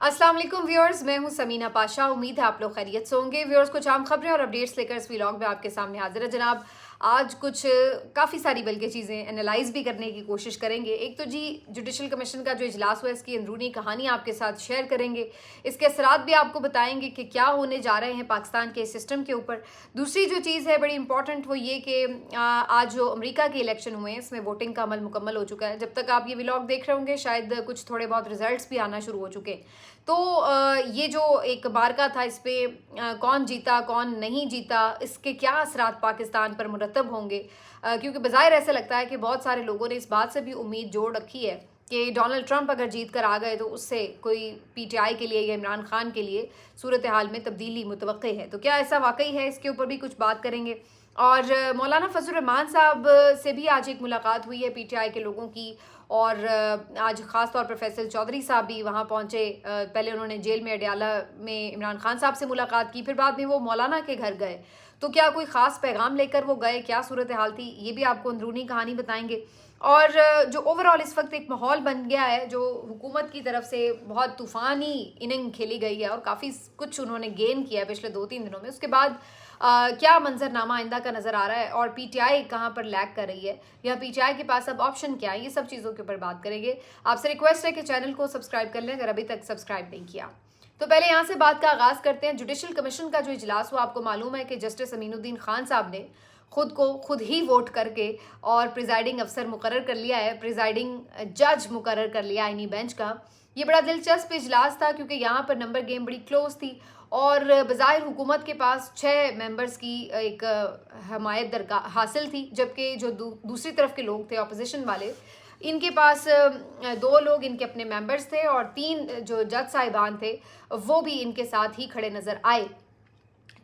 अस्सलाम वालेकुम व्यूअर्स, मैं हूं समीना पाशा। उम्मीद है आप लोग खैरियत से होंगे। व्यूअर्स, कुछ आम खबरें और अपडेट्स लेकर इस व्लॉग में आपके सामने हाजिर है जनाब। आज कुछ काफ़ी सारी बल्कि चीज़ें एनालाइज भी करने की कोशिश करेंगे। एक तो जी जुडिशल कमीशन का जो इजलास हुआ, इसकी अंदरूनी कहानी आपके साथ शेयर करेंगे। इसके असरात भी आपको बताएंगे कि क्या होने जा रहे हैं पाकिस्तान के सिस्टम के ऊपर। दूसरी जो चीज़ है बड़ी इंपॉर्टेंट, वो ये कि आज जो अमेरिका के इलेक्शन हुए हैं, इसमें वोटिंग का अमल मुकम्मल हो चुका है। जब तक आप ये व्लॉग देख रहे होंगे शायद कुछ थोड़े बहुत रिजल्ट्स भी आना शुरू हो चुके हैं। तो ये जो एक बारका था, इस पर कौन जीता कौन नहीं जीता, इसके क्या असरात पाकिस्तान पर मुरतब होंगे। क्योंकि बज़ाहिर ऐसा लगता है कि बहुत सारे लोगों ने इस बात से भी उम्मीद जोड़ रखी है कि डोनाल्ड ट्रंप अगर जीत कर आ गए तो उससे कोई पीटीआई के लिए या इमरान खान के लिए सूरत हाल में तब्दीली मुतवक्के है। तो क्या ऐसा वाकई है, इसके ऊपर भी कुछ बात करेंगे। और मौलाना फजल रहमान साहब से भी आज एक मुलाकात हुई है पीटीआई के लोगों की। और आज ख़ास तौर पर फैसल चौधरी साहब भी वहाँ पहुँचे। पहले उन्होंने जेल में अडयाला में इमरान खान साहब से मुलाकात की, फिर बाद में वो मौलाना के घर गए। तो क्या कोई ख़ास पैगाम लेकर वो गए, क्या सूरत हाल थी, ये भी आपको अंदरूनी कहानी बताएंगे। और जो ओवरऑल इस वक्त एक माहौल बन गया है, जो हुकूमत की तरफ से बहुत तूफ़ानी इनिंग खेली गई है और काफ़ी कुछ उन्होंने गेन किया है पिछले 2-3 दिनों में, उसके बाद क्या मंजरनामा आइंदा का नज़र आ रहा है और पीटीआई कहाँ पर लैग कर रही है या पीटीआई के पास अब ऑप्शन क्या है, ये सब चीज़ों के ऊपर बात करेंगे। आपसे रिक्वेस्ट है कि चैनल को सब्सक्राइब कर लें अगर अभी तक सब्सक्राइब नहीं किया। तो पहले यहाँ से बात का आगाज़ करते हैं। जुडिशल कमीशन का जो इजलास हुआ, आपको मालूम है कि जस्टिस अमीनुद्दीन खान साहब ने खुद को खुद ही वोट करके और प्रिजाइडिंग अफसर मुकर्रर कर लिया है, प्रिजाइडिंग जज मुकर्रर कर लिया आईनी बेंच का। ये बड़ा दिलचस्प इजलास था क्योंकि यहाँ पर नंबर गेम बड़ी क्लोज थी और बज़ाहिर हुकूमत के पास 6 मेंबर्स की एक हमायत दरकार हासिल थी, जबकि जो दूसरी तरफ के लोग थे अपोजिशन वाले, इनके पास 2 लोग इनके अपने मेंबर्स थे और 3 जो जज साहिबान थे वो भी इनके साथ ही खड़े नज़र आए।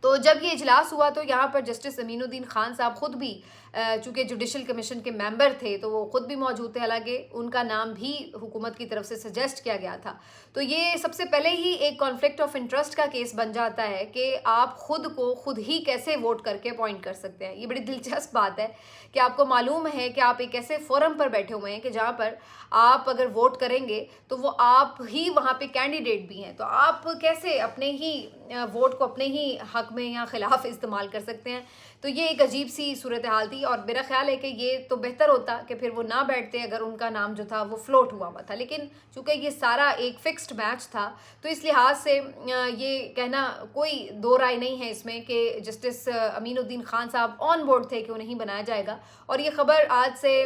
तो जब ये इजलास हुआ तो यहाँ पर जस्टिस अमीनुद्दीन खान साहब खुद भी चूँकि जुडिशल कमीशन के मेंबर थे तो वो खुद भी मौजूद थे, हालांकि उनका नाम भी हुकूमत की तरफ से सजेस्ट किया गया था। तो ये सबसे पहले ही एक कॉन्फ्लिक्ट ऑफ इंटरेस्ट का केस बन जाता है कि आप खुद को खुद ही कैसे वोट करके अपॉइंट कर सकते हैं। ये बड़ी दिलचस्प बात है कि आपको मालूम है कि आप एक ऐसे फोरम पर बैठे हुए हैं कि जहाँ पर आप अगर वोट करेंगे तो वो आप ही वहाँ पे कैंडिडेट भी हैं, तो आप कैसे अपने ही वोट को अपने ही हक में या खिलाफ इस्तेमाल कर सकते हैं। तो ये एक अजीब सी सूरत हाल थी और मेरा ख्याल है कि ये तो बेहतर होता कि फिर वो ना बैठते अगर उनका नाम जो था वो फ्लोट हुआ था। लेकिन चूंकि ये सारा एक फिक्स्ड मैच था तो इस लिहाज से ये कहना कोई दो राय नहीं है इसमें कि जस्टिस अमीनुद्दीन खान साहब ऑन बोर्ड थे कि उन्हें ही बनाया जाएगा। और ये खबर आज से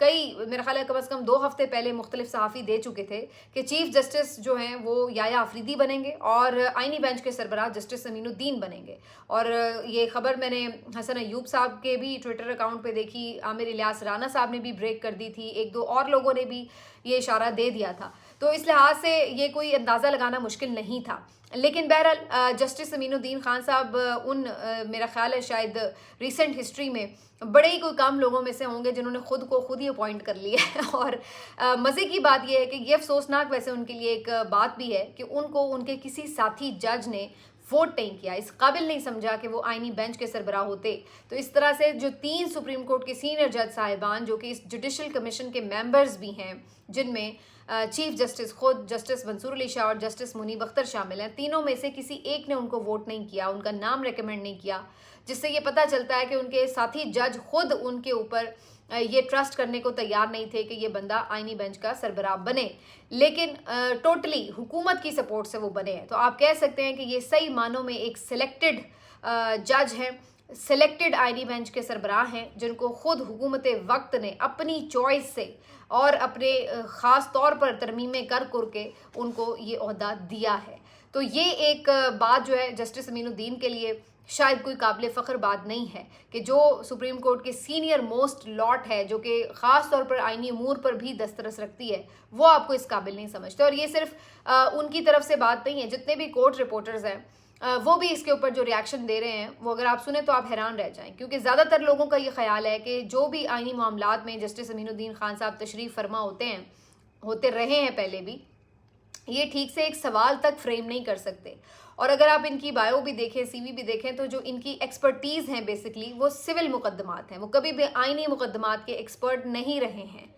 मेरा ख्याल है कम से कम 2 हफ्ते पहले मुख्तलिफ सहाफ़ी दे चुके थे कि चीफ जस्टिस जो हैं वो याया अफरीदी बनेंगे और आइनी बेंच के सरबराह जस्टिस अमीनुद्दीन बनेंगे। और ये खबर मैंने हसन अयूब साहब के भी ट्विटर अकाउंट पे देखी, आमिर इलियास राना साहब ने भी ब्रेक कर दी थी, 1-2 और लोगों ने भी ये इशारा दे दिया था। तो इस लिहाज से ये कोई अंदाज़ा लगाना मुश्किल नहीं था। लेकिन बहरहाल जस्टिस अमीनुद्दीन खान साहब मेरा ख्याल है शायद रिसेंट हिस्ट्री में बड़े ही कोई कम लोगों में से होंगे जिन्होंने खुद को खुद ही अपॉइंट कर लिया है। और मज़े की बात यह है कि ये अफसोसनाक वैसे उनके लिए एक बात भी है कि उनको उनके किसी साथी जज ने वोट नहीं किया, इस काबिल नहीं समझा कि वो आइनी बेंच के सरबराह होते। तो इस तरह से जो 3 सुप्रीम कोर्ट के सीनियर जज साहिबान जो कि इस जुडिशल कमीशन के मेंबर्स भी हैं, जिनमें चीफ जस्टिस खुद जस्टिस मंसूर अली शाह और जस्टिस मुनीब अख्तर शामिल हैं, तीनों में से किसी एक ने उनको वोट नहीं किया, उनका नाम रेकमेंड नहीं किया, जिससे ये पता चलता है कि उनके साथी जज खुद उनके ऊपर ये ट्रस्ट करने को तैयार नहीं थे कि ये बंदा आइनी बेंच का सरबराह बने। लेकिन टोटली हुकूमत की सपोर्ट से वो बने हैं। तो आप कह सकते हैं कि ये सही मानों में एक सिलेक्टेड जज हैं, सिलेक्टेड आइनी बेंच के सरबराह हैं, जिनको खुद हुकूमत वक्त ने अपनी चॉइस से और अपने ख़ास तौर पर तरमीमें कर के उनको ये ओहदा दिया है। तो ये एक बात जो है जस्टिस अमीनुद्दीन के लिए शायद कोई काबिल फ़ख्र बात नहीं है कि जो सुप्रीम कोर्ट के सीनियर मोस्ट लॉट है, जो कि ख़ास तौर पर आइनी अमूर पर भी दस्तरस रखती है, वो आपको इस काबिल नहीं समझते। और ये सिर्फ उनकी तरफ से बात नहीं है, जितने भी कोर्ट रिपोर्टर्स हैं वो भी इसके ऊपर जो रिएक्शन दे रहे हैं वो अगर आप सुने तो आप हैरान रह जाएं। क्योंकि ज़्यादातर लोगों का ये ख्याल है कि जो भी आइनी मामलात में जस्टिस अमीनुद्दीन खान साहब तशरीफ़ फरमा होते रहे हैं पहले भी, ये ठीक से एक सवाल तक फ्रेम नहीं कर सकते। और अगर आप इनकी बायो भी देखें, सीवी भी देखें, तो जो इनकी एक्सपर्टीज़ हैं बेसिकली वो सिविल मुकदमात हैं, वो कभी भी आइनी मुकदमात के एक्सपर्ट नहीं रहे हैं।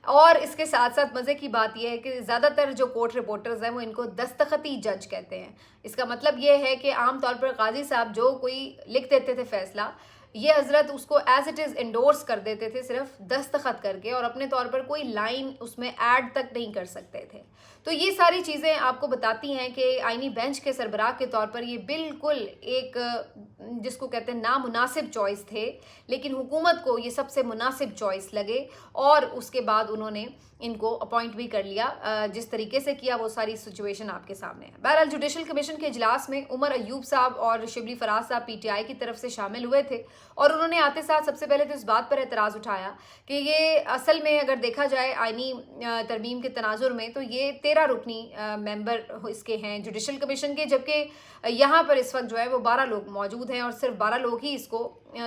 और इसके साथ साथ मज़े की बात यह है कि ज़्यादातर जो कोर्ट रिपोर्टर्स हैं वो इनको दस्तखती जज कहते हैं। इसका मतलब ये है कि आम तौर पर काजी साहब जो कोई लिख देते थे फैसला, ये हजरत उसको एज इट इज़ इंडोर्स कर देते थे सिर्फ दस्तखत करके, और अपने तौर पर कोई लाइन उसमें ऐड तक नहीं कर सकते थे। तो ये सारी चीज़ें आपको बताती हैं कि आईनी बेंच के सरबराह के तौर पर ये बिल्कुल एक जिसको कहते हैं नामुनासिब चॉइस थे, लेकिन हुकूमत को ये सबसे मुनासिब चॉइस लगे और उसके बाद उन्होंने इनको अपॉइंट भी कर लिया। जिस तरीके से किया वो सारी सिचुएशन आपके सामने है। बहरहाल जुडिशल कमीशन के इजलास में उमर अयूब साहब और शिबली फराज साहब पीटीआई की तरफ से शामिल हुए थे और उन्होंने आते साथ सबसे पहले तो इस बात पर एतराज़ उठाया कि ये असल में अगर देखा जाए आईनी तरमीम के तनाजुर में तो ये 13 रुकनी मेंबर इसके हैं जुडिशल कमीशन के, जबकि यहाँ पर इस वक्त जो है वो 12 लोग मौजूद हैं और सिर्फ 12 लोग ही इसको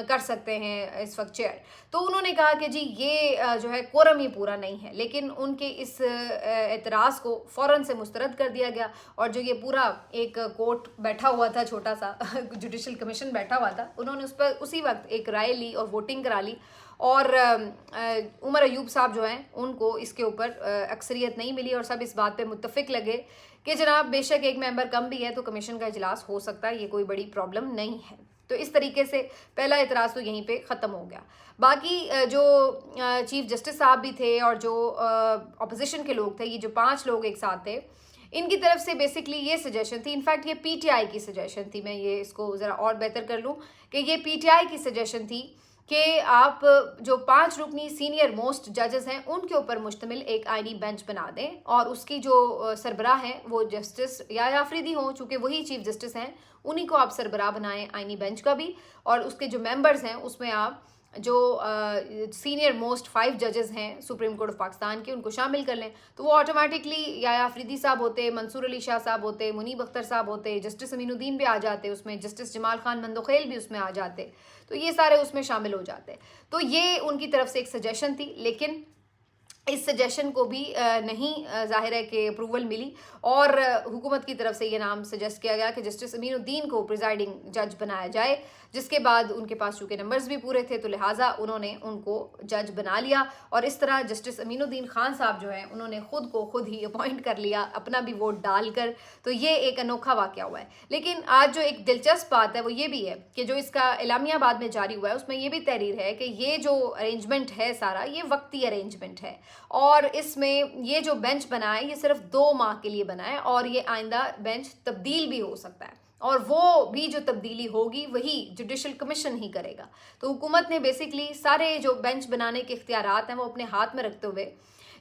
कर सकते हैं इस वक्त चेयर। तो उन्होंने कहा कि जी ये जो है कोरम ही पूरा नहीं है, लेकिन उनके इस एतराज़ को फ़ौरन से मुस्तरद कर दिया गया और जो ये पूरा एक कोर्ट बैठा हुआ था, छोटा सा जुडिशल कमीशन बैठा हुआ था, उन्होंने उस पर उसी वक्त एक राय ली और वोटिंग करा ली और उमर अयूब साहब जो हैं उनको इसके ऊपर अक्सरियत नहीं मिली और सब इस बात पे मुत्तफिक लगे कि जनाब बेशक एक मेंबर कम भी है तो कमीशन का इजलास हो सकता है, ये कोई बड़ी प्रॉब्लम नहीं है। तो इस तरीके से पहला एतराज़ तो यहीं पे ख़त्म हो गया। बाकी जो चीफ जस्टिस साहब भी थे और जो अपोजिशन के लोग थे, ये जो 5 लोग एक साथ थे, इनकी तरफ से बेसिकली ये सजेशन थी, इनफैक्ट ये पीटीआई की सजेशन थी, मैं ये इसको ज़रा और बेहतर कर लूँ कि ये पीटीआई की सजेशन थी कि आप जो 5 रुकनी सीनियर मोस्ट जजेस हैं उनके ऊपर मुश्तमिल एक आईनी बेंच बना दें और उसकी जो सरबराह हैं वो जस्टिस या आफरीदी हों, चूँकि वही चीफ जस्टिस हैं, उन्हीं को आप सरबराह बनाएं आईनी बेंच का भी, और उसके जो मेंबर्स हैं उसमें आप जो सीनियर मोस्ट 5 जजेस हैं सुप्रीम कोर्ट ऑफ पाकिस्तान के उनको शामिल कर लें। तो वो ऑटोमेटिकली या आफरीदी साहब होते, मंसूर अली शाह साहब होते, मुनीब अख्तर साहब होते, जस्टिस अमीनुद्दीन भी आ जाते उसमें, जस्टिस जमाल खान मंदोखेल भी उसमें आ जाते, तो ये सारे उसमें शामिल हो जाते। तो ये उनकी तरफ से एक सजेशन थी, लेकिन इस सजेशन को भी नहीं जाहिर है कि अप्रूवल मिली और हुकूमत की तरफ से ये नाम सजेस्ट किया गया कि जस्टिस अमीनुद्दीन को प्रिजाइडिंग जज बनाया जाए, जिसके बाद उनके पास चूँकि नंबर्स भी पूरे थे तो लिहाजा उन्होंने उनको जज बना लिया और इस तरह जस्टिस अमीनुद्दीन खान साहब जो हैं उन्होंने ख़ुद को खुद ही अपॉइंट कर लिया, अपना भी वोट डालकर। तो ये एक अनोखा वाक़या हुआ है। लेकिन आज जो एक दिलचस्प बात है वो ये भी है कि जो इसका एलामिया बाद में जारी हुआ है उसमें ये भी तहरीर है कि ये जो अरेंजमेंट है सारा ये वक्ती अरेंजमेंट है और इसमें ये जो बेंच बना है ये सिर्फ 2 माह के लिए बना है और ये आइंदा बेंच तब्दील भी हो सकता है और वो भी जो तब्दीली होगी वही जुडिशल कमीशन ही करेगा। तो हुकूमत ने बेसिकली सारे जो बेंच बनाने के इख्तियारात हैं वो अपने हाथ में रखते हुए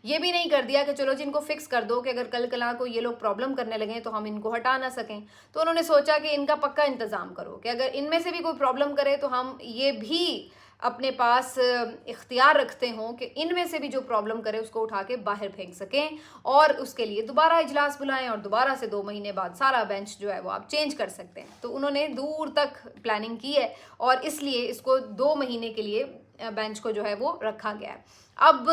ये भी नहीं कर दिया कि चलो जिनको फिक्स कर दो कि अगर कल कला को ये लोग प्रॉब्लम करने लगे तो हम इनको हटा ना सकें। तो उन्होंने सोचा कि इनका पक्का इंतज़ाम करो कि अगर इनमें से भी कोई प्रॉब्लम करे तो हम ये भी अपने पास इख्तियार रखते हों कि इनमें से भी जो प्रॉब्लम करे उसको उठा के बाहर फेंक सकें और उसके लिए दोबारा इजलास बुलाएं और दोबारा से 2 महीने बाद सारा बेंच जो है वो आप चेंज कर सकते हैं। तो उन्होंने दूर तक प्लानिंग की है और इसलिए इसको 2 महीने के लिए बेंच को जो है वो रखा गया है। अब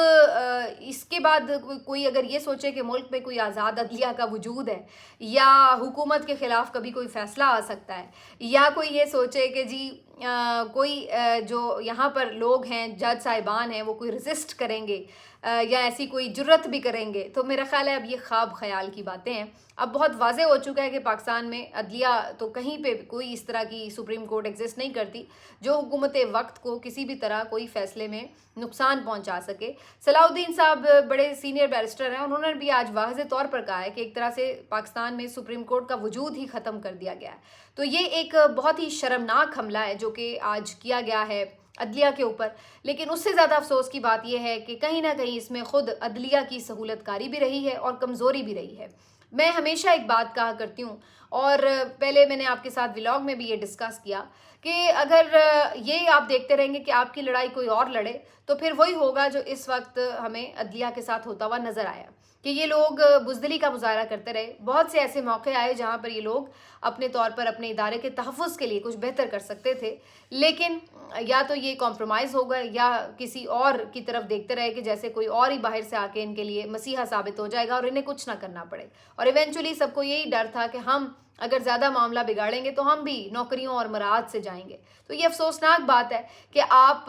इसके बाद कोई अगर ये सोचे कि मुल्क में कोई आज़ाद अदलिया का वजूद है या हुकूमत के ख़िलाफ़ कभी कोई फ़ैसला आ सकता है या कोई ये सोचे कि जी कोई जो यहाँ पर लोग हैं जज साहिबान हैं वो कोई रेजिस्ट करेंगे या ऐसी कोई जुर्रत भी करेंगे, तो मेरा ख्याल है अब ये ख्वाब ख्याल की बातें हैं। अब बहुत वाज़े हो चुका है कि पाकिस्तान में अदलिया तो कहीं पे कोई इस तरह की सुप्रीम कोर्ट एग्जिस्ट नहीं करती जो हुकूमत वक्त को किसी भी तरह कोई फ़ैसले में नुकसान पहुंचा सके। सलाउद्दीन साहब बड़े सीनियर बैरिस्टर हैं, उन्होंने भी आज वाज़े तौर पर कहा है कि एक तरह से पाकिस्तान में सुप्रीम कोर्ट का वजूद ही ख़त्म कर दिया गया है। तो ये एक बहुत ही शर्मनाक हमला है जो कि आज किया गया है अदलिया के ऊपर। लेकिन उससे ज़्यादा अफसोस की बात यह है कि कहीं ना कहीं इसमें ख़ुद अदलिया की सहूलतकारी भी रही है और कमज़ोरी भी रही है। मैं हमेशा एक बात कहा करती हूँ और पहले मैंने आपके साथ व्लॉग में भी ये डिस्कस किया कि अगर ये आप देखते रहेंगे कि आपकी लड़ाई कोई और लड़े तो फिर वही होगा जो इस वक्त हमें अदलिया के साथ होता हुआ नज़र आया कि ये लोग बुज़दिली का मुजाहरा करते रहे। बहुत से ऐसे मौके आए जहाँ पर ये लोग अपने तौर पर अपने इदारे के तहफ़्फ़ुज़ के लिए कुछ बेहतर कर सकते थे, लेकिन या तो ये कॉम्प्रोमाइज़ हो गए या किसी और की तरफ देखते रहे कि जैसे कोई और ही बाहर से आके इनके लिए मसीहा साबित हो जाएगा और इन्हें कुछ ना करना पड़े। और इवेंचुअली सबको यही डर था कि हम अगर ज़्यादा मामला बिगाड़ेंगे तो हम भी नौकरियों और मुराद से जाएंगे। तो ये अफसोसनाक बात है कि आप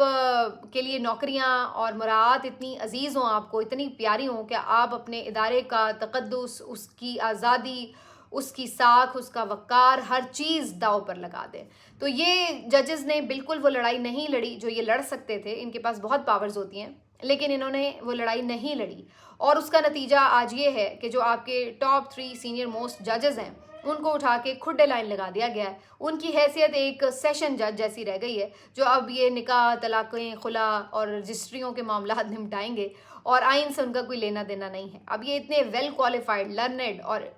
के लिए नौकरियां और मुराद इतनी अजीज़ हों, आपको इतनी प्यारी हों कि आप अपने इदारे का तक़द्दुस, उसकी आज़ादी, उसकी साख, उसका वक़ार, हर चीज़ दांव पर लगा दें। तो ये जजेस ने बिल्कुल वो लड़ाई नहीं लड़ी जो ये लड़ सकते थे। इनके पास बहुत पावर्स होती हैं, लेकिन इन्होंने वो लड़ाई नहीं लड़ी और उसका नतीजा आज ये है कि जो आपके टॉप 3 सीनियर मोस्ट जजेस हैं उनको उठा के खुड्डे लाइन लगा दिया गया है। उनकी हैसियत एक सेशन जज जैसी रह गई है, जो अब ये निकाह, तलाक़ें, खुला और रजिस्ट्रियों के मामला निपटाएंगे और आइन से उनका कोई लेना देना नहीं है। अब ये इतने वेल क्वालिफाइड, लर्नेड और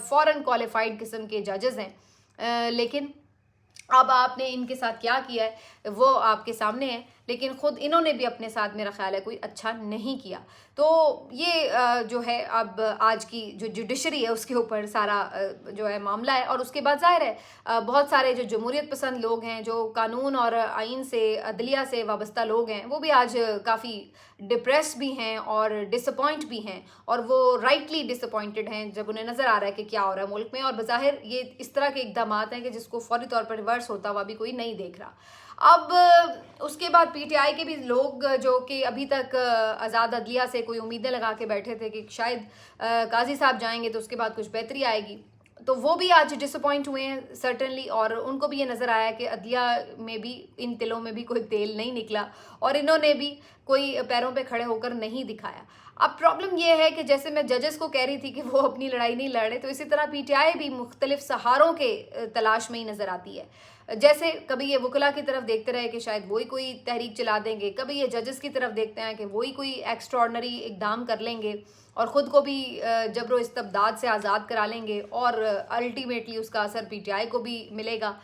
फॉरेन क्वालिफाइड किस्म के जजेस हैं, लेकिन अब आपने इनके साथ क्या किया है वो आपके सामने है, लेकिन ख़ुद इन्होंने भी अपने साथ मेरा ख्याल है कोई अच्छा नहीं किया। तो ये जो है अब आज की जो जुडिशरी है उसके ऊपर सारा जो है मामला है। और उसके बाद ज़ाहिर है बहुत सारे जो जमहूरियत पसंद लोग हैं, जो कानून और आइन से, अदलिया से वाबस्ता लोग हैं, वो भी आज काफ़ी डिप्रेस भी हैं और डिसअपॉइंट भी हैं, और वो राइटली डिसअपॉइंटेड हैं जब उन्हें नज़र आ रहा है कि क्या हो रहा है मुल्क में। और बज़ाहिर ये इस तरह के इक़दाम हैं कि जिसको फौरी तौर पर रिवर्स होता हुआ भी कोई नहीं देख रहा। अब उसके बाद पीटीआई के भी लोग जो कि अभी तक आज़ाद अदलिया से कोई उम्मीदें लगा के बैठे थे कि शायद काजी साहब जाएंगे तो उसके बाद कुछ बेहतरी आएगी, तो वो भी आज डिसअपॉइंट हुए हैं सर्टनली। और उनको भी ये नज़र आया कि अदलिया में भी, इन तिलों में भी कोई तेल नहीं निकला और इन्होंने भी कोई पैरों पे खड़े होकर नहीं दिखाया। अब प्रॉब्लम ये है कि जैसे मैं जजेस को कह रही थी कि वो अपनी लड़ाई नहीं लड़ रहे, तो इसी तरह पीटीआई भी मुख्तलिफ सहारों के तलाश में ही नज़र आती है। जैसे कभी ये वकला की तरफ देखते रहे कि शायद वही कोई तहरीक चला देंगे, कभी ये जजेस की तरफ देखते हैं कि वही कोई एक्स्ट्रॉर्डनरी इक़दाम कर लेंगे और ख़ुद को भी जबरो इस्तबदाद से आज़ाद करा लेंगे और अल्टीमेटली उसका असर पीटीआई को भी मिलेगा।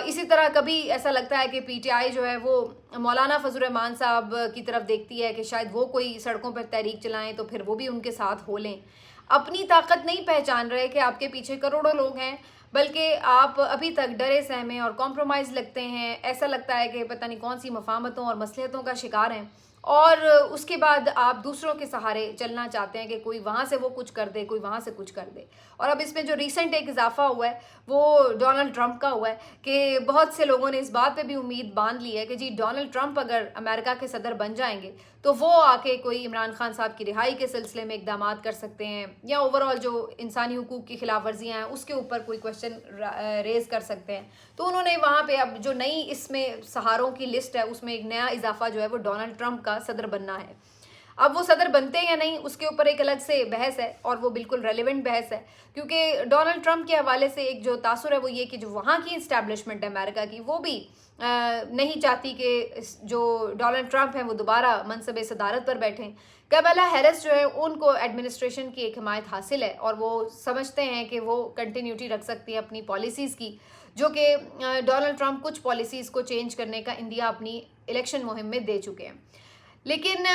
इसी तरह कभी ऐसा लगता है कि पीटीआई जो है वो मौलाना फजल रहमान साहब की तरफ देखती है कि शायद वो कोई सड़कों पर तहरीक चलाएं तो फिर वो भी उनके साथ हो लें। अपनी ताकत नहीं पहचान रहे कि आपके पीछे करोड़ों लोग हैं, बल्कि आप अभी तक डरे सहमे और कॉम्प्रोमाइज़ लगते हैं। ऐसा लगता है कि पता नहीं कौन सी मफामतों और मसलियतों का शिकार हैं, और उसके बाद आप दूसरों के सहारे चलना चाहते हैं कि कोई वहाँ से वो कुछ कर दे, कोई वहाँ से कुछ कर दे। और अब इसमें जो रिसेंट एक इजाफा हुआ है वो डोनाल्ड ट्रंप का हुआ है कि बहुत से लोगों ने इस बात पे भी उम्मीद बांध ली है कि जी डोनाल्ड ट्रंप अगर अमेरिका के सदर बन जाएंगे तो वो आके कोई इमरान खान साहब की रिहाई के सिलसिले में इकदाम कर सकते हैं, या ओवरऑल जो इंसानी हुकूक की खिलाफ वर्जियाँ हैं उसके ऊपर कोई क्वेश्चन रेज कर सकते हैं। तो उन्होंने वहाँ पे अब जो नई इसमें सहारों की लिस्ट है उसमें एक नया इजाफा जो है वो डोनाल्ड ट्रंप का सदर बनना है। अब वो सदर बनते हैं या नहीं उसके ऊपर एक अलग से बहस है, और वो बिल्कुल रेलिवेंट बहस है, क्योंकि डोनाल्ड ट्रंप के हवाले से एक जो तासुर है वो ये कि जो वहाँ की इस्टेब्लिशमेंट है अमेरिका की, वो भी नहीं चाहती कि जो डोनाल्ड ट्रंप हैं वो दोबारा मनसब सदारत पर बैठें। कमला हैरिस जो है उनको एडमिनिस्ट्रेशन की एक हिमायत हासिल है और वो समझते हैं कि वो कंटिन्यूटी रख सकती है अपनी पॉलिसीज़ की, जो कि डोनाल्ड ट्रंप कुछ पॉलिसीज़ को चेंज करने का इंदिया अपनी इलेक्शन मुहिम में दे चुके हैं। लेकिन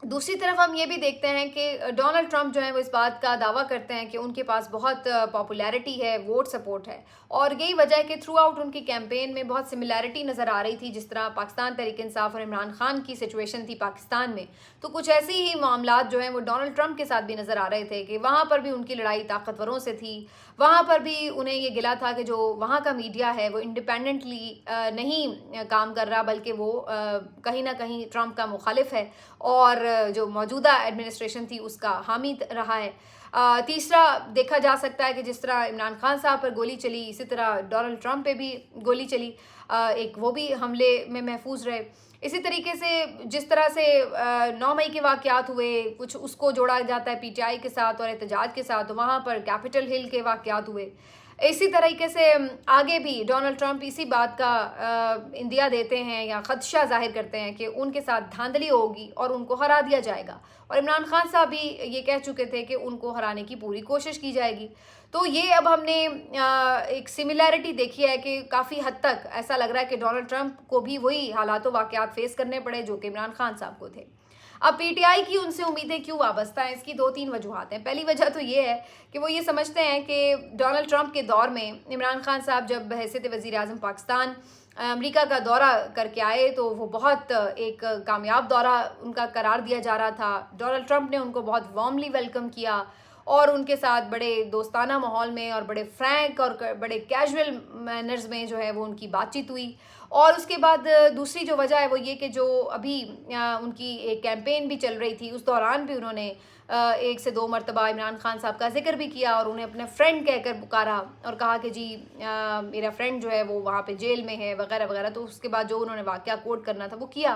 दूसरी तरफ हम ये भी देखते हैं कि डोनाल्ड ट्रंप जो है वो इस बात का दावा करते हैं कि उनके पास बहुत पॉपुलैरिटी है, वोट सपोर्ट है, और यही वजह है कि थ्रू आउट उनकी कैंपेन में बहुत सिमिलैरिटी नज़र आ रही थी। जिस तरह पाकिस्तान तहरीक इंसाफ और इमरान खान की सिचुएशन थी पाकिस्तान में, तो कुछ ऐसी ही मामलात जो हैं वो डोनाल्ड ट्रंप के साथ भी नज़र आ रहे थे कि वहाँ पर भी उनकी लड़ाई ताकतवरों से थी। वहाँ पर भी उन्हें ये गिला था कि जो वहाँ का मीडिया है वो इंडिपेंडेंटली नहीं काम कर रहा, बल्कि वो कहीं ना कहीं ट्रंप का मुखालिफ है और जो मौजूदा एडमिनिस्ट्रेशन थी उसका हामी रहा है। तीसरा देखा जा सकता है कि जिस तरह इमरान खान साहब पर गोली चली, इसी तरह डोनाल्ड ट्रंप पे भी गोली चली, एक वो भी हमले में महफूज रहे। इसी तरीके से जिस तरह से 9 मई के वाक़यात हुए, कुछ उसको जोड़ा जाता है पीटीआई के साथ और एहतजाज के साथ, तो वहाँ पर कैपिटल हिल के वाक़यात हुए। इसी तरीके से आगे भी डोनाल्ड ट्रंप इसी बात का इंदिया देते हैं या ख़दशा जाहिर करते हैं कि उनके साथ धांधली होगी और उनको हरा दिया जाएगा, और इमरान खान साहब भी ये कह चुके थे कि उनको हराने की पूरी कोशिश की जाएगी। तो ये अब हमने एक सिमिलैरिटी देखी है कि काफ़ी हद तक ऐसा लग रहा है कि डोनाल्ड ट्रंप को भी वही हालात व वाक़यात फ़ेस करने पड़े जो कि इमरान खान साहब को थे। अब पीटीआई की उनसे उम्मीदें क्यों वाबस्ता हैं, इसकी 2-3 वजूहात हैं। पहली वजह तो ये है कि वो ये समझते हैं कि डोनाल्ड ट्रंप के दौर में इमरान खान साहब जब हैसियत वज़ीर आज़म पाकिस्तान अमेरिका का दौरा करके आए तो वो बहुत एक कामयाब दौरा उनका करार दिया जा रहा था। डोनाल्ड ट्रंप ने उनको बहुत वार्मली वेलकम किया और उनके साथ बड़े दोस्ताना माहौल में और बड़े फ्रैंक और बड़े कैजुअल मैनर्स में जो है वो उनकी बातचीत हुई। और उसके बाद दूसरी जो वजह है वो ये कि जो अभी उनकी एक कैंपेन भी चल रही थी, उस दौरान भी उन्होंने 1 से 2 मरतबा इमरान खान साहब का जिक्र भी किया और उन्हें अपने फ्रेंड कहकर पुकारा और कहा कि जी मेरा फ्रेंड जो है वो वहाँ पे जेल में है वगैरह वगैरह। तो उसके बाद जो उन्होंने वाक़या कोट करना था वो किया।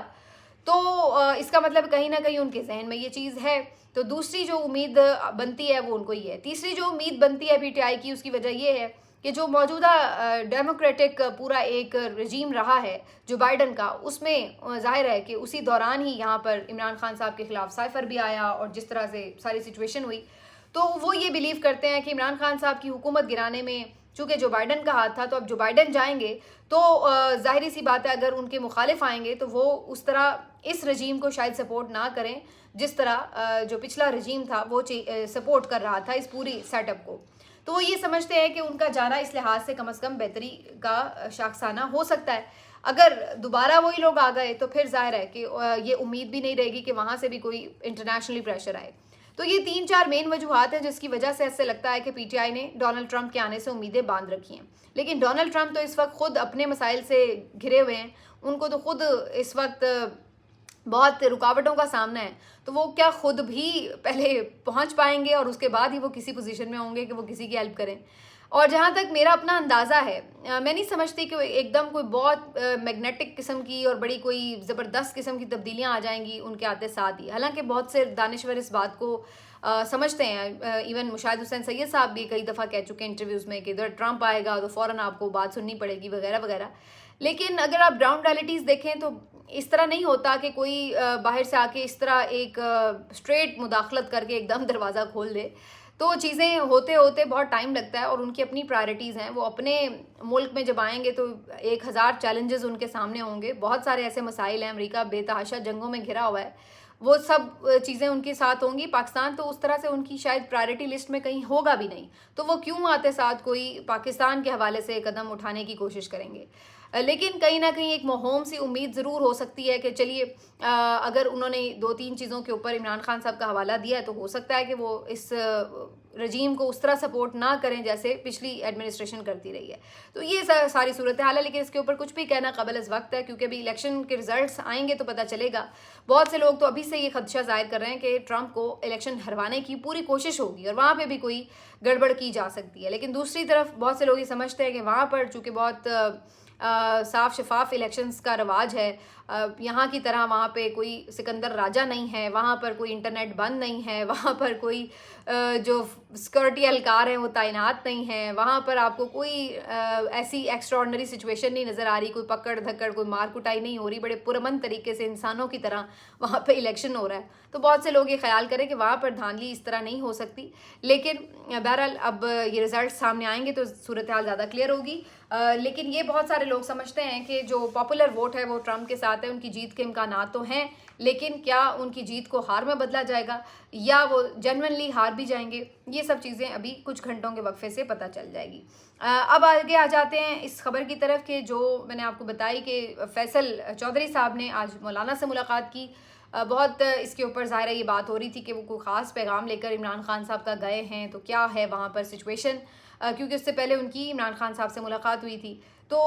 तो इसका मतलब कहीं ना कहीं उनके जहन में ये चीज़ है। तो दूसरी जो उम्मीद बनती है वो उनको ही है। तीसरी जो उम्मीद बनती है पीटीआई की, उसकी वजह ये है कि जो मौजूदा डेमोक्रेटिक पूरा एक रजीम रहा है जो बाइडन का, उसमें जाहिर है कि उसी दौरान ही यहाँ पर इमरान खान साहब के खिलाफ साइफर भी आया और जिस तरह से सारी सिचुएशन हुई, तो वो ये बिलीव करते हैं कि इमरान खान साहब की हुकूमत गिराने में चूँकि जो बाइडन का हाथ था, तो अब जो बाइडन जाएंगे तो जाहिर सी बात है अगर उनके मुखालिफ आएंगे तो वो उस तरह इस रजीम को शायद सपोर्ट ना करें जिस तरह जो पिछला रजीम था वो सपोर्ट कर रहा था इस पूरी सेटअप को। तो वो ये समझते हैं कि उनका जाना इस लिहाज से कम से कम बेहतरी का शाखसाना हो सकता है। अगर दोबारा वही लोग आ गए तो फिर जाहिर है कि ये उम्मीद भी नहीं रहेगी कि वहाँ से भी कोई इंटरनेशनली प्रेशर आए। तो ये 3-4 मेन वजूहात हैं जिसकी वजह से ऐसे लगता है कि पीटीआई ने डोनाल्ड ट्रंप के आने से उम्मीदें बांध रखी हैं। लेकिन डोनाल्ड ट्रंप तो इस वक्त खुद अपने मसाइल से घिरे हुए हैं, उनको तो खुद इस वक्त बहुत रुकावटों का सामना है। तो वो क्या खुद भी पहले पहुंच पाएंगे और उसके बाद ही वो किसी पोजीशन में होंगे कि वो किसी की हेल्प करें। और जहाँ तक मेरा अपना अंदाज़ा है, मैं नहीं समझती कि एकदम कोई बहुत मैग्नेटिक किस्म की और बड़ी कोई ज़बरदस्त किस्म की तब्दीलियाँ आ जाएंगी उनके आते साथ ही। हालांकि बहुत से दानिश्वर इस बात को समझते हैं। इवन मुशाहिद हुसैन सैयद साहब भी कई दफ़ा कह चुके हैं इंटरव्यूज़ में कि इधर ट्रंप आएगा तो फ़ौरन आपको बात सुननी पड़ेगी वगैरह वगैरह। लेकिन अगर आप ग्राउंड रियलिटीज़ देखें तो इस तरह नहीं होता कि कोई बाहर से आके इस तरह एक स्ट्रेट मुदाखलत करके एकदम दरवाज़ा खोल दे। तो चीज़ें होते होते बहुत टाइम लगता है और उनकी अपनी प्रायोरिटीज़ हैं। वो अपने मुल्क में जब आएंगे तो 1000 चैलेंजेस उनके सामने होंगे। बहुत सारे ऐसे मसाइल हैं, अमेरिका बेतहाशा जंगों में घिरा हुआ है, वो सब चीज़ें उनके साथ होंगी। पाकिस्तान तो उस तरह से उनकी शायद प्रायोरिटी लिस्ट में कहीं होगा भी नहीं, तो वो क्यों आते साथ कोई पाकिस्तान के हवाले से कदम उठाने की कोशिश करेंगे। लेकिन कहीं ना कहीं एक मोहम सी उम्मीद ज़रूर हो सकती है कि चलिए अगर उन्होंने 2-3 चीज़ों के ऊपर इमरान खान साहब का हवाला दिया है तो हो सकता है कि वो इस रजीम को उस तरह सपोर्ट ना करें जैसे पिछली एडमिनिस्ट्रेशन करती रही है। तो ये सारी सूरत हाल है, लेकिन इसके ऊपर कुछ भी कहना कबल इस वक्त है क्योंकि अभी इलेक्शन के रिजल्ट्स आएंगे तो पता चलेगा। बहुत से लोग तो अभी से ये खदशा जाहिर कर रहे हैं कि ट्रंप को इलेक्शन हरवाने की पूरी कोशिश होगी और वहाँ पर भी कोई गड़बड़ की जा सकती है। लेकिन दूसरी तरफ बहुत से लोग ये समझते हैं कि वहाँ पर चूँकि बहुत साफ शफाफ इलेक्शंस का रवाज है, यहाँ की तरह वहाँ पे कोई सिकंदर राजा नहीं है, वहाँ पर कोई इंटरनेट बंद नहीं है, वहाँ पर कोई जो सिक्योरिटी एहलकार हैं वो तैनात नहीं है, वहाँ पर आपको कोई ऐसी एक्स्ट्राऑर्डिनरी सिचुएशन नहीं नज़र आ रही, कोई पकड़ धक्कड़ कोई मार कुटाई नहीं हो रही, बड़े पुरअमन तरीके से इंसानों की तरह वहाँ पे इलेक्शन हो रहा है। तो बहुत से लोग ये ख्याल करें कि वहाँ पर धांधली इस तरह नहीं हो सकती। लेकिन बहरहाल अब ये रिज़ल्ट सामने आएंगे तो सूरत हाल ज़्यादा क्लियर होगी। लेकिन ये बहुत सारे लोग समझते हैं कि जो पॉपुलर वोट है वो ट्रंप के साथ है, उनकी जीत के इम्कानात तो हैं, लेकिन क्या उनकी जीत को हार में बदला जाएगा या वो जेन्युइनली हार भी जाएंगे, ये सब चीज़ें अभी कुछ घंटों के वक्फे से पता चल जाएगी। अब आगे आ जाते हैं इस खबर की तरफ कि जो मैंने आपको बताई कि फैसल चौधरी साहब ने आज मौलाना से मुलाकात की। बहुत इसके ऊपर ज़ाहिर है ये बात हो रही थी कि वो कोई ख़ास पैगाम लेकर इमरान खान साहब का गए हैं, तो क्या है वहाँ पर सिचुएशन, क्योंकि उससे पहले उनकी इमरान खान साहब से मुलाकात हुई थी। तो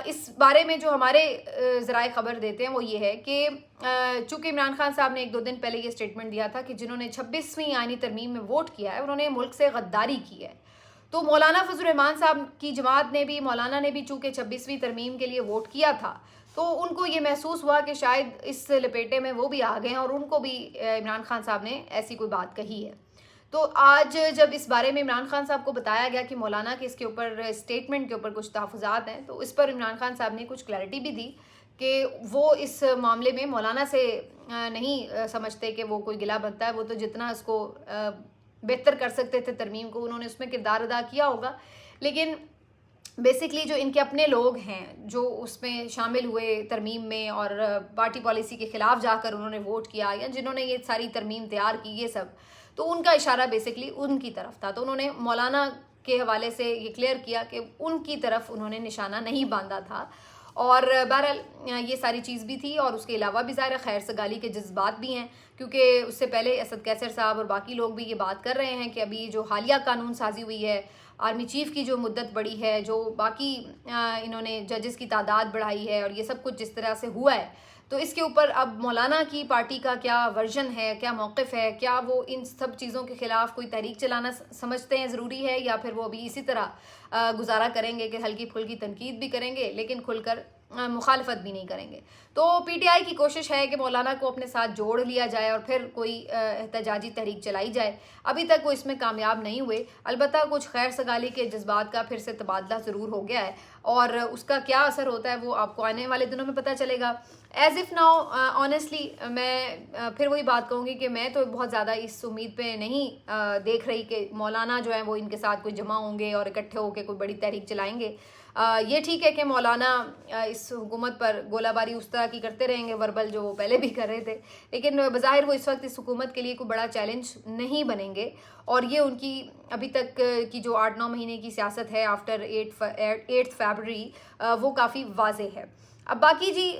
इस बारे में जो हमारे ज़राए ख़बर देते हैं वो ये है कि चूँकि इमरान खान साहब ने 1-2 दिन पहले ये स्टेटमेंट दिया था कि जिन्होंने 26वीं आईनी तरमीम में वोट किया है उन्होंने मुल्क से गद्दारी की है। तो मौलाना फजल रहमान साहब की जमात ने भी, मौलाना ने भी चूँकि 26वीं तरमीम के लिए वोट किया था, तो उनको ये महसूस हुआ कि शायद इस लपेटे में वो भी आ गए हैं और उनको भी इमरान खान साहब ने ऐसी कोई बात कही है। तो आज जब इस बारे में इमरान खान साहब को बताया गया कि मौलाना के इसके ऊपर स्टेटमेंट के ऊपर कुछ तहफ़्फ़ुज़ात हैं, तो इस पर इमरान खान साहब ने कुछ क्लैरिटी भी दी कि वो इस मामले में मौलाना से नहीं समझते कि वो कोई गिला बनता है, वो तो जितना उसको बेहतर कर सकते थे तरमीम को, उन्होंने उसमें किरदार अदा किया होगा। लेकिन बेसिकली जो इनके अपने लोग हैं जो उसमें शामिल हुए तरमीम में और पार्टी पॉलिसी के ख़िलाफ़ जाकर उन्होंने वोट किया या जिन्होंने ये सारी तरमीम तैयार की, ये सब तो उनका इशारा बेसिकली उनकी तरफ था। तो उन्होंने मौलाना के हवाले से ये क्लियर किया कि उनकी तरफ उन्होंने निशाना नहीं बांधा था और बहरहाल ये सारी चीज़ भी थी, और उसके अलावा भी ज़ाहिर खैर सगाली के जज्बात भी हैं, क्योंकि उससे पहले असद कैसर साहब और बाकी लोग भी ये बात कर रहे हैं कि अभी जो हालिया कानून साजी हुई है, आर्मी चीफ़ की जो मुद्दत बढ़ी है, जो बाकी इन्होंने जजेस की तादाद बढ़ाई है, और ये सब कुछ जिस तरह से हुआ है, तो इसके ऊपर अब मौलाना की पार्टी का क्या वर्जन है, क्या मौक़िफ़ है, क्या वो इन सब चीज़ों के ख़िलाफ़ कोई तहरीक चलाना समझते हैं ज़रूरी है, या फिर वो अभी इसी तरह गुजारा करेंगे कि हल्की फुल्की तनकीद भी करेंगे लेकिन खुलकर मुखालफत भी नहीं करेंगे। तो पीटीआई की कोशिश है कि मौलाना को अपने साथ जोड़ लिया जाए और फिर कोई एहतजाजी तहरीक चलाई जाए। अभी तक वो इसमें कामयाब नहीं हुए। अलबत्ता कुछ खैर सगाली के जज्बात का फिर से तबादला ज़रूर हो गया है, और उसका क्या असर होता है वो आपको आने वाले दिनों में पता चलेगा। एज इफ़ नाउ ऑनेस्टली मैं फिर वही बात कहूँगी कि मैं तो बहुत ज़्यादा इस उम्मीद पे नहीं देख रही कि मौलाना जो है वो इनके साथ कोई जमा होंगे और इकट्ठे होकर कोई बड़ी तहरीक चलाएंगे। ये ठीक है कि मौलाना इस हुकूमत पर गोलाबारी उस तरह की करते रहेंगे वर्बल, जो वो पहले भी कर रहे थे, लेकिन बज़ाहिर वो इस वक्त इस हुकूमत के लिए कोई बड़ा चैलेंज नहीं बनेंगे, और ये उनकी अभी तक की जो 8-9 महीने की सियासत है आफ्टर 8 फरवरी वो काफ़ी वाज़ेह है। अब बाकी जी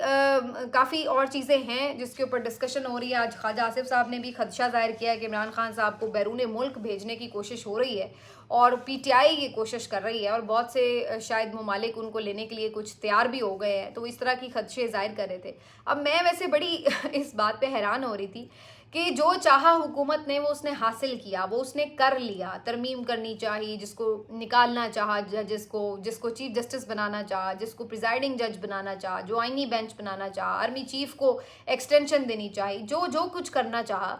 काफ़ी और चीज़ें हैं जिसके ऊपर डिस्कशन हो रही है। आज ख्वाजा आसिफ साहब ने भी खदशा ज़ाहिर किया है कि इमरान खान साहब को बैरून मुल्क भेजने की कोशिश हो रही है, और पीटीआई ये कोशिश कर रही है, और बहुत से शायद ममालिक उनको लेने के लिए कुछ तैयार भी हो गए हैं, तो इस तरह की खदशे ज़ाहिर कर रहे थे। अब मैं वैसे बड़ी इस बात पे हैरान हो रही थी कि जो चाहा हुकूमत ने वो उसने हासिल किया, वो उसने कर लिया। तरमीम करनी चाहिए, जिसको निकालना चाहा जजेस को, जिसको चीफ जस्टिस बनाना चाहा, जिसको प्रिजाइडिंग जज बनाना चाहा, जो आईनी बेंच बनाना चाहा, आर्मी चीफ को एक्सटेंशन देनी चाहिए, जो जो कुछ करना चाहा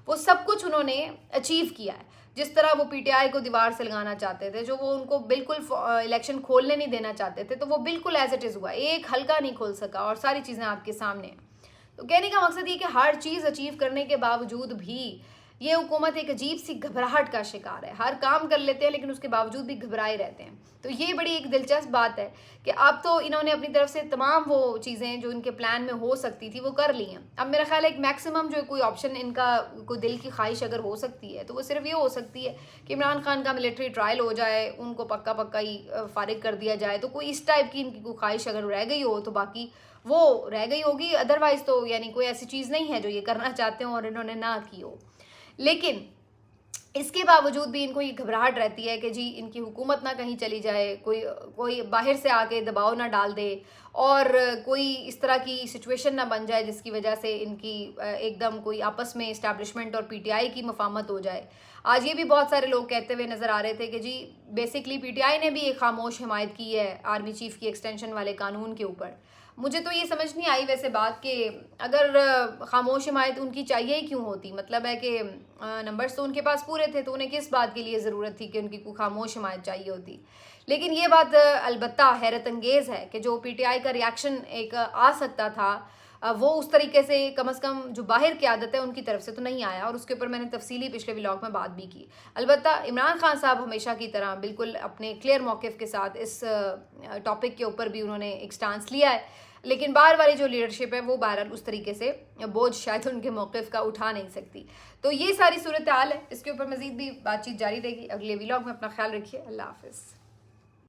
वो सब कुछ उन्होंने अचीव किया है। जिस तरह वो पीटीआई को दीवार से लगाना चाहते थे, जो वो उनको बिल्कुल इलेक्शन खोलने नहीं देना चाहते थे, तो वो बिल्कुल एज इट इज़ हुआ, एक हल्का नहीं खोल सका, और सारी चीज़ें आपके सामने। तो कहने का मकसद ये कि हर चीज़ अचीव करने के बावजूद भी ये हुकूमत एक अजीब सी घबराहट का शिकार है। हर काम कर लेते हैं लेकिन उसके बावजूद भी घबराए रहते हैं। तो ये बड़ी एक दिलचस्प बात है कि अब तो इन्होंने अपनी तरफ से तमाम वो चीज़ें जो इनके प्लान में हो सकती थी वो कर ली हैं। अब मेरा ख्याल है एक मैक्सिमम जो कोई ऑप्शन इनका कोई दिल की ख्वाहिश अगर हो सकती है तो वो सिर्फ ये हो सकती है कि इमरान खान का मिलिट्री ट्रायल हो जाए, उनको पक्का पक्का ही फारिग कर दिया जाए। तो कोई इस टाइप की इनकी कोई ख्वाहिश अगर रह गई हो तो बाकी वो रह गई होगी, अदरवाइज़ तो यानी कोई ऐसी चीज़ नहीं है जो ये करना चाहते हो और इन्होंने ना की हो। लेकिन इसके बावजूद भी इनको ये घबराहट रहती है कि जी इनकी हुकूमत ना कहीं चली जाए, कोई कोई बाहर से आके दबाव ना डाल दे, और कोई इस तरह की सिचुएशन ना बन जाए जिसकी वजह से इनकी एकदम कोई आपस में इस्टेब्लिशमेंट और पीटीआई की मफामत हो जाए। आज ये भी बहुत सारे लोग कहते हुए नज़र आ रहे थे कि जी बेसिकली पीटीआई ने भी एक खामोश हिमायत की है आर्मी चीफ़ की एक्सटेंशन वाले कानून के ऊपर। मुझे तो ये समझ नहीं आई वैसे बात कि अगर खामोश हिमायत उनकी चाहिए ही क्यों होती। मतलब है कि नंबर्स तो उनके पास पूरे थे, तो उन्हें किस बात के लिए ज़रूरत थी कि उनकी कोई खामोश हिमायत चाहिए होती। लेकिन ये बात अलबत्ता हैरत अंगेज़ है कि जो पीटीआई का रिएक्शन एक आ सकता था वो उस तरीके से कम से कम जो बाहर की आदत है उनकी तरफ से तो नहीं आया, और उसके ऊपर मैंने तफसीली पिछले व्लॉग में बात भी की। अलबत्ता इमरान खान साहब हमेशा की तरह बिल्कुल अपने क्लियर मौक़िफ़ के साथ इस टॉपिक के ऊपर भी उन्होंने एक स्टांस लिया है, लेकिन बाहर वाली जो लीडरशिप है वो बहरहाल उस तरीके से बोझ शायद उनके मौक़िफ़ का उठा नहीं सकती। तो ये सारी सूरत हाल है, इसके ऊपर मज़ीद भी बातचीत जारी रहेगी। अगले व्लॉग में अपना ख्याल रखिए। अल्लाह हाफ़िज़।